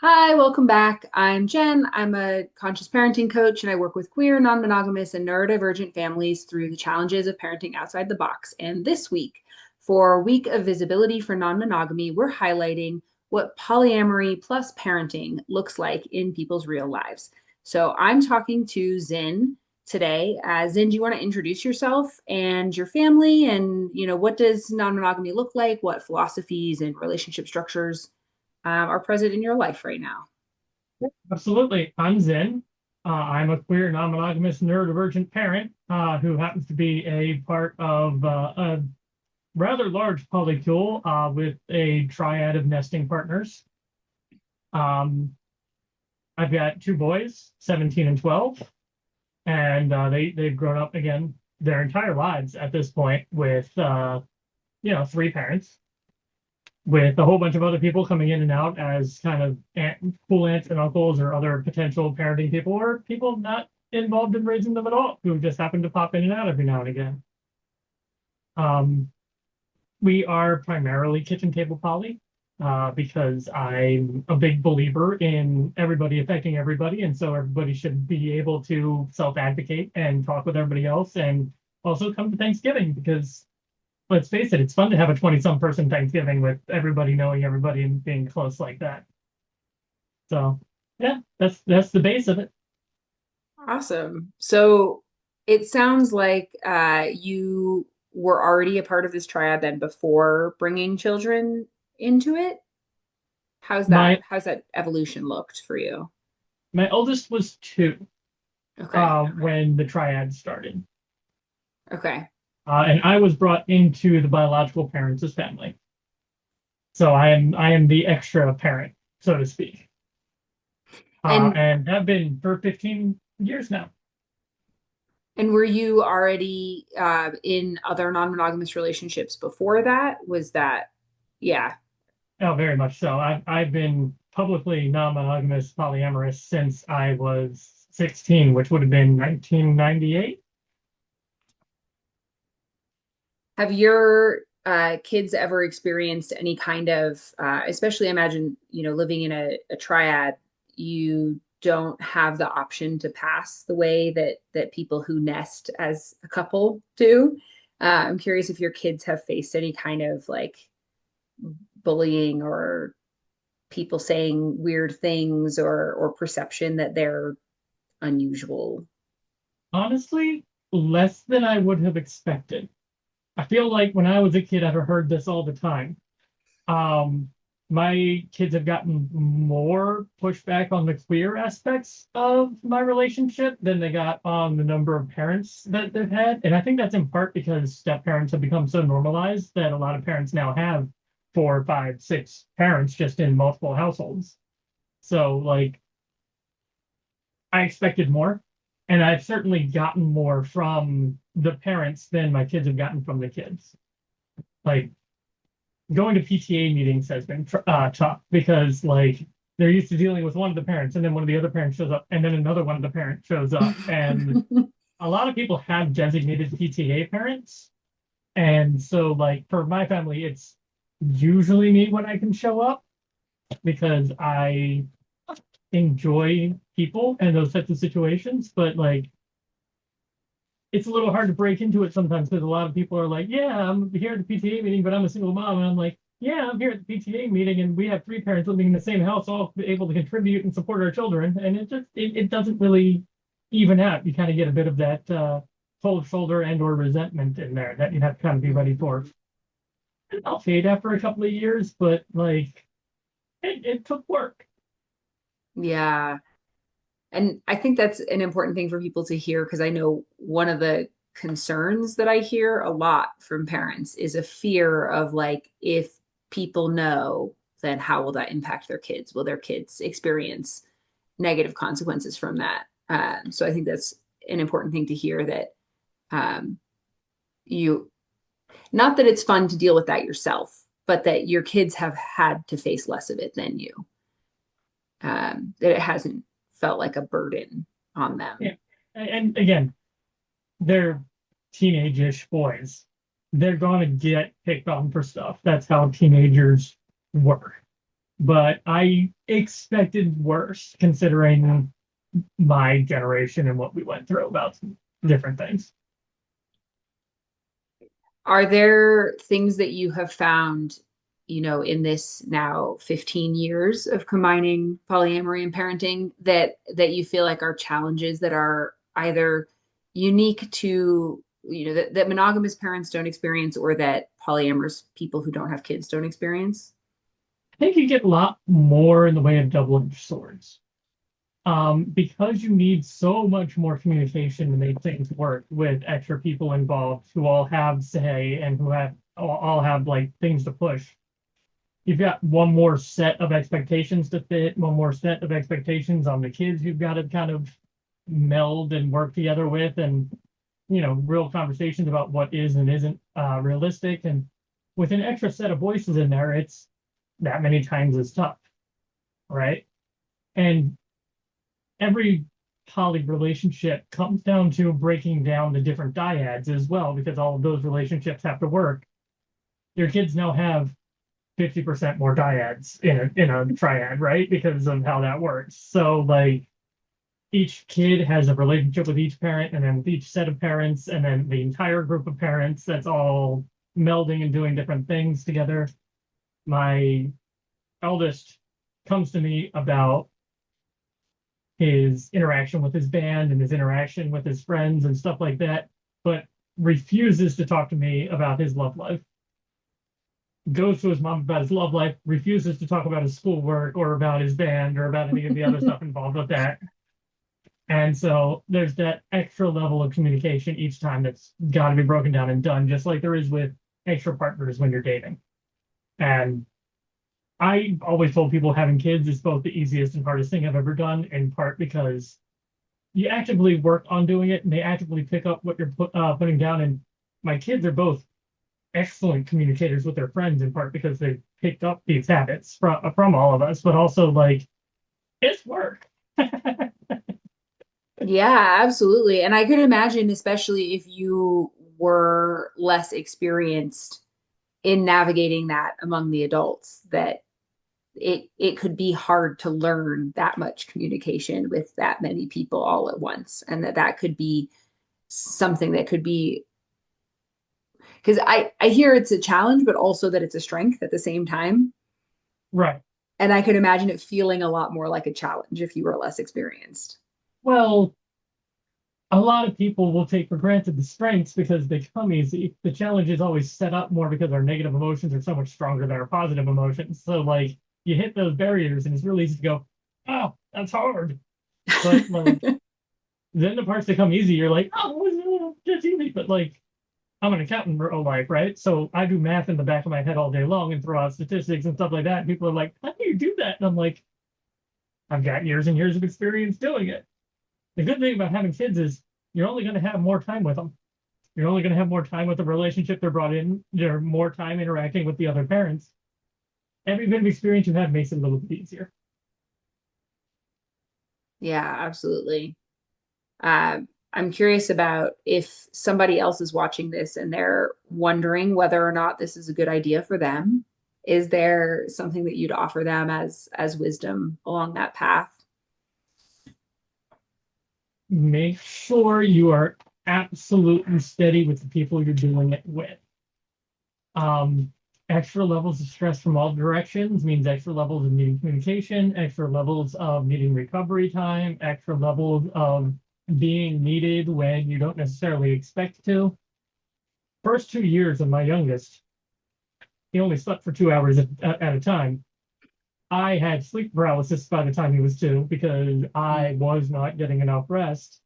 Hi, welcome back. I'm Jen. I'm a conscious parenting coach, and I work with queer, non-monogamous, and neurodivergent families through the challenges of parenting outside the box. And this week, for Week of Visibility for Non-Monogamy, we're highlighting what polyamory plus parenting looks like in people's real lives. So I'm talking to Zin today. Zin, do you want to introduce yourself and your family, and what does non-monogamy look like? What philosophies and relationship structures are present in your life right now? Absolutely. I'm Zen. I'm a queer, non-monogamous, neurodivergent parent who happens to be a part of a rather large polycule with a triad of nesting partners. Um, I've got two boys, 17 and 12, and they've grown up again their entire lives at this point with three parents, with a whole bunch of other people coming in and out as kind of cool aunts and uncles or other potential parenting people or people not involved in raising them at all who just happen to pop in and out every now and again. Um, we are primarily kitchen table poly because I'm a big believer in everybody affecting everybody. And so everybody should be able to self-advocate and talk with everybody else and also come to Thanksgiving because let's face it, it's fun to have a 20-some person Thanksgiving with everybody knowing everybody and being close like that. So yeah, that's the base of it. Awesome. So it sounds like you were already a part of this triad then before bringing children into it. How's that? My How's that evolution looked for you? my oldest was two Okay. when the triad started. Okay. And I was brought into the biological parents' family. So I am the extra parent, so to speak. And And have been for 15 years now. and were you already in other non-monogamous relationships before that? Was that, yeah. Oh, very much so. I've been publicly non-monogamous polyamorous since I was 16, which would have been 1998. Have your kids ever experienced any kind of, especially imagine, living in a triad, you don't have the option to pass the way that people who nest as a couple do. I'm curious if your kids have faced any kind of like bullying or people saying weird things or perception that they're unusual. Honestly, less than I would have expected. I feel like when I was a kid, I've heard this all the time. Um, my kids have gotten more pushback on the queer aspects of my relationship than they got on the number of parents that they've had. And I think that's in part because step parents have become so normalized that a lot of parents now have four, five, six parents just in multiple households. So, like, I expected more, and I've certainly gotten more from the parents than my kids have gotten from the kids. Like, going to PTA meetings has been tough because like they're used to dealing with one of the parents and then one of the other parents shows up and then another one of the parents shows up and a lot of people have designated PTA parents and so like for my family it's usually me when I can show up because I enjoy people and those types of situations but like it's a little hard to break into it sometimes because a lot of people are like, yeah, I'm here at the PTA meeting, but I'm a single mom. And I'm like, yeah, I'm here at the PTA meeting and we have three parents living in the same house, all able to contribute and support our children. And it doesn't really even out. You kind of get a bit of that cold shoulder and or resentment in there that you have to kind of be ready for. And I'll fade after a couple of years, but like it took work. Yeah. And I think that's an important thing for people to hear because I know one of the concerns that I hear a lot from parents is a fear of like, if people know, then how will that impact their kids? Will their kids experience negative consequences from that? So I think that's an important thing to hear that um, you, not that it's fun to deal with that yourself, but that your kids have had to face less of it than you, that it hasn't felt like a burden on Yeah. them. And again, they're teenage-ish boys. They're gonna get picked on for stuff. That's how teenagers work. but I expected worse considering my generation and what we went through about different things. Are there things that you have found, in this now 15 years of combining polyamory and parenting that you feel like are challenges that are either unique to, that monogamous parents don't experience or that polyamorous people who don't have kids don't experience? I think you get a lot more in the way of double-edged swords. Because you need so much more communication to make things work with extra people involved who all have say and who have all have like things to push. You've got one more set of expectations to fit, one more set of expectations on the kids you've got to kind of meld and work together with, and real conversations about what is and isn't realistic. And with an extra set of voices in there, it's that many times as tough, right? And every poly relationship comes down to breaking down the different dyads as well, because all of those relationships have to work. Your kids now have 50% more dyads in a triad, right? Because of how that works. So like each kid has a relationship with each parent and then with each set of parents and then the entire group of parents that's all melding and doing different things together. My eldest comes to me about his interaction with his band and his interaction with his friends and stuff like that, but refuses to talk to me about his love life. Goes to his mom about his love life, refuses to talk about his schoolwork or about his band or about any of the other stuff involved with that. And so there's that extra level of communication each time that's got to be broken down and done, just like there is with extra partners when you're dating. And I always told people having kids is both the easiest and hardest thing I've ever done, in part because you actively work on doing it and they actively pick up what you're putting down. And my kids are both excellent communicators with their friends, in part because they picked up these habits from all of us, but also like it's work. Yeah, absolutely. And I could imagine, especially if you were less experienced in navigating that among the adults, that it could be hard to learn that much communication with that many people all at once, and that could be something that could be, because I hear it's a challenge, but also that it's a strength at the same time. Right. And I could imagine it feeling a lot more like a challenge if you were less experienced. Well, a lot of people will take for granted the strengths because they come easy. The challenge is always set up more because our negative emotions are so much stronger than our positive emotions. So like you hit those barriers and it's really easy to go, oh, that's hard. But like then the parts that come easy, you're like, oh, that's easy. But like I'm an accountant in real life, right? So I do math in the back of my head all day long and throw out statistics and stuff like that. And people are like, how do you do that? And I'm like, I've got years and years of experience doing it. The good thing about having kids is you're only going to have more time with them. You're only going to have more time with the relationship they're brought in. You're more time interacting with the other parents. Every bit of experience you have makes it a little bit easier. Yeah, absolutely. I'm curious about if somebody else is watching this and they're wondering whether or not this is a good idea for them. Is there something that you'd offer them as wisdom along that path? Make sure you are absolutely steady with the people you're doing it with. Um, Extra levels of stress from all directions means extra levels of needing communication, extra levels of needing recovery time, extra levels of being needed when you don't necessarily expect to. First 2 years of my youngest, he only slept for 2 hours at a time. I had sleep paralysis by the time he was two because I was not getting enough rest.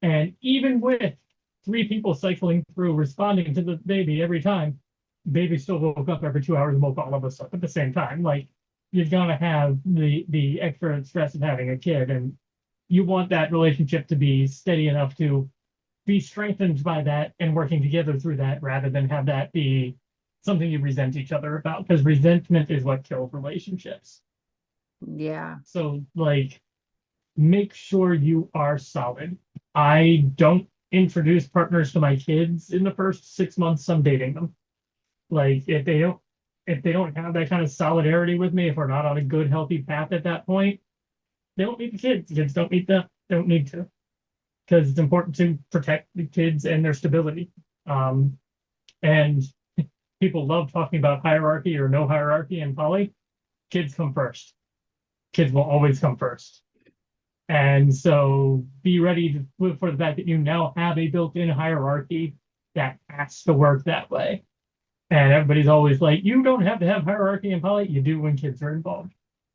And even with three people cycling through, responding to the baby every time, baby still woke up every 2 hours and woke all of us up at the same time. Like you're gonna have the extra stress of having a kid, and you want that relationship to be steady enough to be strengthened by that and working together through that, rather than have that be something you resent each other about, because resentment is what kills relationships. Yeah. So like make sure you are solid. I don't introduce partners to my kids in the first 6 months I'm dating them. Like if they don't if they don't have that kind of solidarity with me, if we're not on a good, healthy path at that point, they don't need the kids. The kids don't need them. Don't need to, because it's important to protect the kids and their stability. And people love talking about hierarchy or no hierarchy in poly. Kids come first. Kids will always come first. And so be ready for the fact that you now have a built-in hierarchy that has to work that way. And everybody's always like, you don't have to have hierarchy in poly. You do when kids are involved.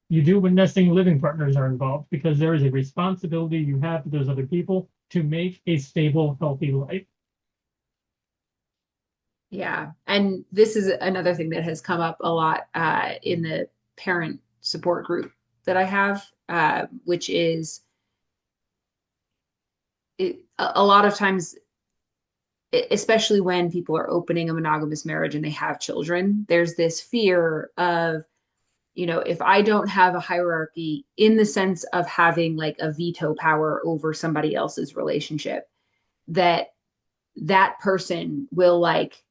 You do when nesting living partners are involved, because there is a responsibility you have to those other people to make a stable, healthy life. Yeah. And this is another thing that has come up a lot in the parent support group that I have, which is a lot of times, especially when people are opening a monogamous marriage and they have children, there's this fear of, if I don't have a hierarchy in the sense of having like a veto power over somebody else's relationship, that that person will like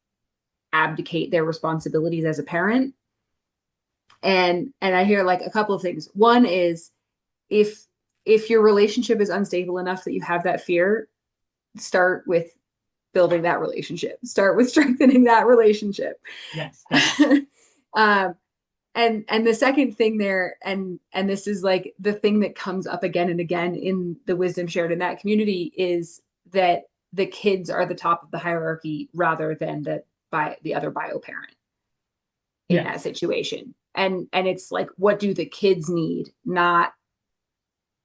abdicate their responsibilities as a parent. And I hear like a couple of things. One is, if your relationship is unstable enough that you have that fear, start with building that relationship. Start with strengthening that relationship. Yes, definitely. um, and the second thing there, and this is like the thing that comes up again and again in the wisdom shared in that community, is that the kids are the top of the hierarchy rather than the other bio parent in that Yes. situation. And it's like, what do the kids need? Not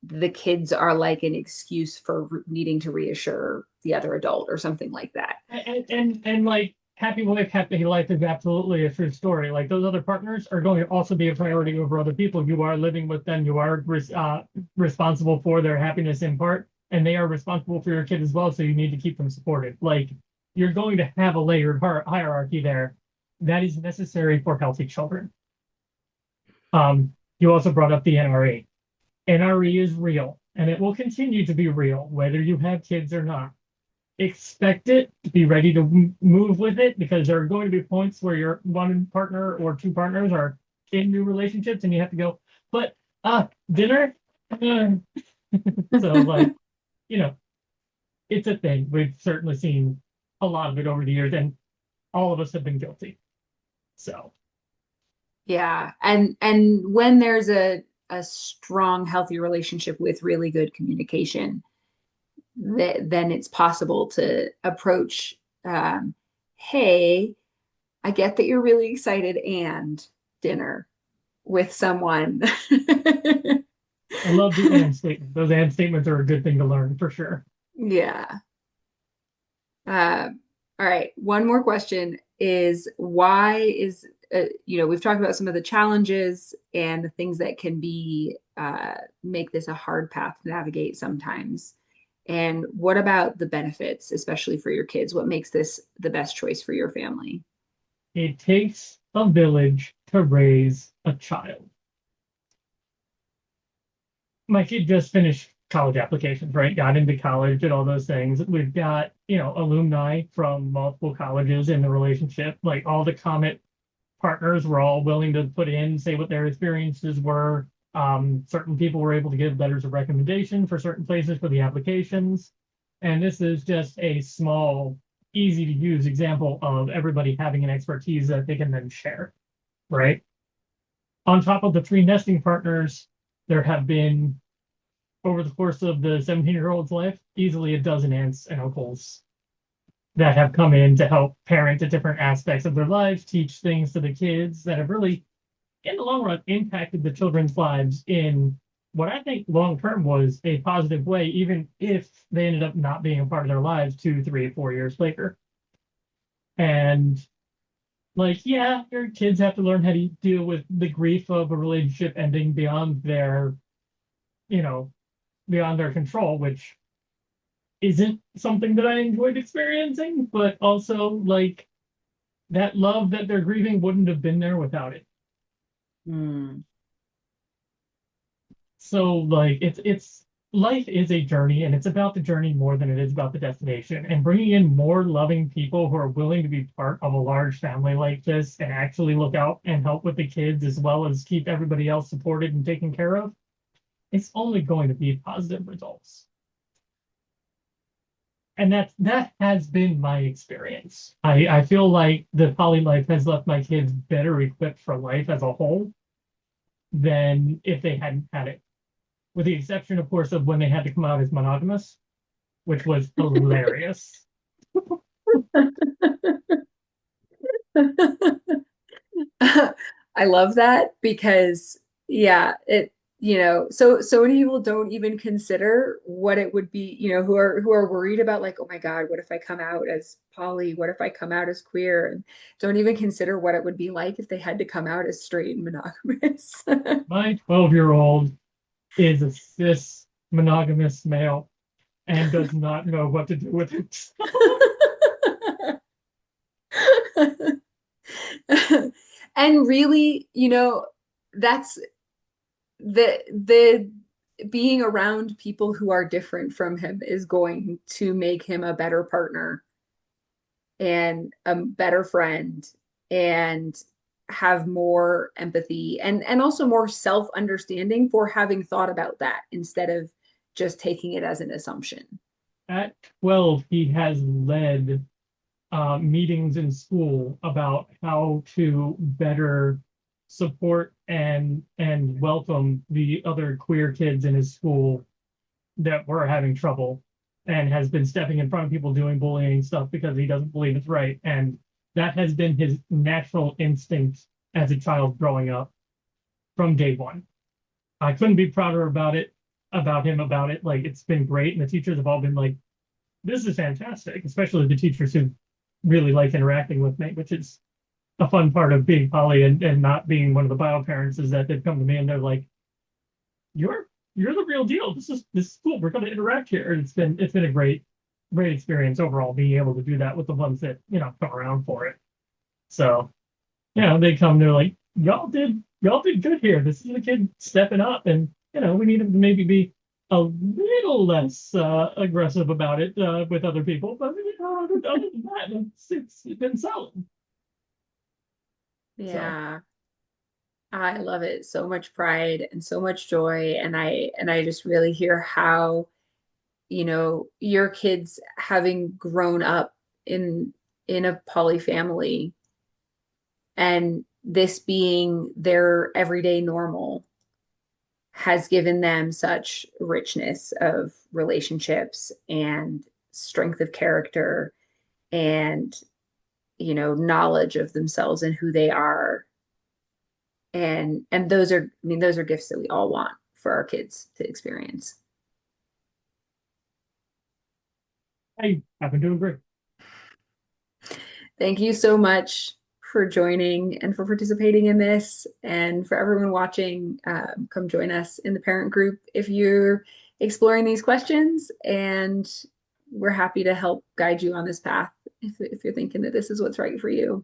the kids are like an excuse for needing to reassure the other adult or something like that. And like happy wife, happy life is absolutely a true story. Like those other partners are going to also be a priority over other people. You are living with them. You are responsible for their happiness in part, and they are responsible for your kid as well. So you need to keep them supported. Like you're going to have a layered hierarchy there that is necessary for healthy children. You also brought up the NRE. NRE is real, and it will continue to be real whether you have kids or not. Expect it, be ready to move with it, because there are going to be points where your one partner or two partners are in new relationships and you have to go, but dinner. So like, you know, it's a thing. We've certainly seen a lot of it over the years, and all of us have been guilty. So Yeah. And when there's a strong, healthy relationship with really good communication, then it's possible to approach, hey, I get that you're really excited, and dinner with someone. I love the and statement. Those and statements are a good thing to learn for sure. Yeah. Uh, all right. One more question is, why is, we've talked about some of the challenges and the things that can be, make this a hard path to navigate sometimes. And what about the benefits, especially for your kids? What makes this the best choice for your family? It takes a village to raise a child. My kid just finished college applications, right? Got into college and all those things. We've got, alumni from multiple colleges in the relationship. Like all the Comet partners were all willing to put in, say what their experiences were. Certain people were able to give letters of recommendation for certain places for the applications. And this is just a small, easy to use example of everybody having an expertise that they can then share, right? On top of the three nesting partners, there have been, over the course of the 17-year-old's life, easily a dozen aunts and uncles that have come in to help parent at different aspects of their lives, teach things to the kids that have really, in the long run, impacted the children's lives in what I think long term was a positive way, even if they ended up not being a part of their lives 2, 3, 4 years later. And like, yeah, your kids have to learn how to deal with the grief of a relationship ending beyond their, you know, beyond their control, which isn't something that I enjoyed experiencing, but also like that love that they're grieving wouldn't have been there without it. Hmm. So like it's life is a journey, and it's about the journey more than it is about the destination. And bringing in more loving people who are willing to be part of a large family like this and actually look out and help with the kids as well as keep everybody else supported and taken care of, it's only going to be positive results. And that has been my experience. I feel like the poly life has left my kids better equipped for life as a whole than if they hadn't had it. With the exception, of course, of when they had to come out as monogamous, which was hilarious. I love that because yeah, so many people don't even consider what it would be, who are worried about like, oh my God, what if I come out as poly? What if I come out as queer? And don't even consider what it would be like if they had to come out as straight and monogamous. My 12-year-old is a cis monogamous male and does not know what to do with it. And really, that's the being around people who are different from him is going to make him a better partner and a better friend and have more empathy and also more self-understanding for having thought about that instead of just taking it as an assumption. At 12, he has led meetings in school about how to better support and welcome the other queer kids in his school that were having trouble, and has been stepping in front of people doing bullying stuff because he doesn't believe it's right. And that has been his natural instinct as a child growing up from day one. I couldn't be prouder about it. Like, it's been great. And the teachers have all been like, this is fantastic, especially the teachers who really like interacting with me, which is a fun part of being poly and not being one of the bio parents, is that they've come to me and they're like, you're the real deal. This is cool. We're going to interact here. And it's been a great experience overall, being able to do that with the ones that, come around for it. So, they come, they're like, y'all did good here. This is a kid stepping up, and we need him to maybe be a little less aggressive about it with other people. But other than that, it's been solid. So Yeah, I love it. So much pride and so much joy. And I just really hear how, your kids having grown up in a poly family and this being their everyday normal has given them such richness of relationships and strength of character and knowledge of themselves and who they are. And those are, I mean, those are gifts that we all want for our kids to experience. I've been doing great. Thank you so much for joining and for participating in this. And for everyone watching, come join us in the parent group if you're exploring these questions. And we're happy to help guide you on this path if you're thinking that this is what's right for you.